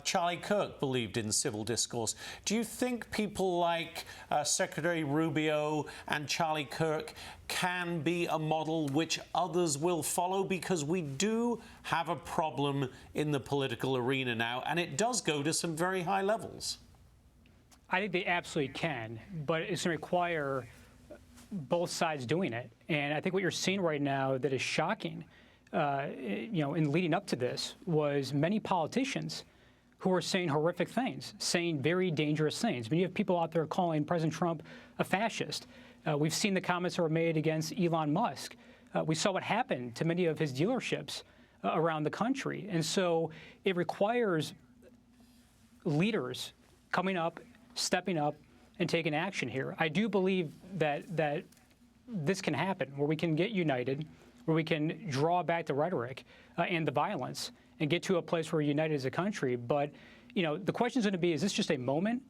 Charlie Kirk believed in civil discourse. Do you think people like Secretary Rubio and Charlie Kirk can be a model which others will follow? Because we do have a problem in the political arena now, and it does go to some very high levels. I think they absolutely can, but it's going to require both sides doing it. And I think what you're seeing right now that is shocking, in leading up to this, was many politicians who are saying horrific things, saying very dangerous things. I mean, you have people out there calling President Trump a fascist. We've seen the comments that were made against Elon Musk. We saw what happened to many of his dealerships around the country. And so it requires leaders coming up, stepping up, and taking action here. I do believe that this can happen, where we can get united, where we can draw back the rhetoric and the violence and get to a place where we're united as a country. But, the question is going to be, is this just a moment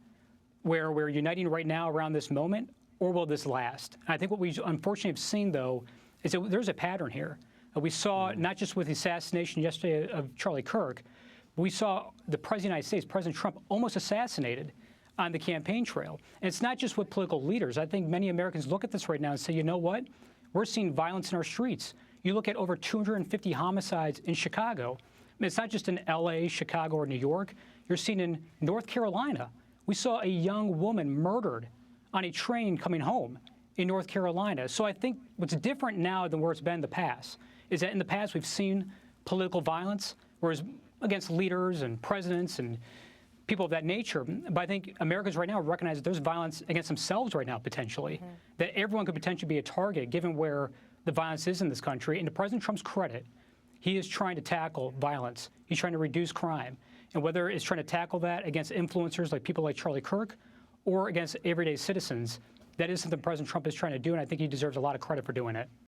where we're uniting right now around this moment, or will this last? And I think what we unfortunately have seen, though, is that there's a pattern here. We saw, not just with the assassination yesterday of Charlie Kirk, but we saw the President of the United States, President Trump, almost assassinated on the campaign trail. And it's not just with political leaders. I think many Americans look at this right now and say, you know what? We're seeing violence in our streets. You look at over 250 homicides in Chicago. I mean, it's not just in L.A., Chicago, or New York. You're seeing in North Carolina. We saw a young woman murdered on a train coming home in North Carolina. So I think what's different now than where it's been in the past is that in the past we've seen political violence, whereas against leaders and presidents and people of that nature. But I think Americans right now recognize that there's violence against themselves right now, potentially, that everyone could potentially be a target given where the violence is in this country. And to President Trump's credit, he is trying to tackle violence. He's trying to reduce crime. And whether it's trying to tackle that against influencers like people like Charlie Kirk or against everyday citizens, that is something President Trump is trying to do, and I think he deserves a lot of credit for doing it.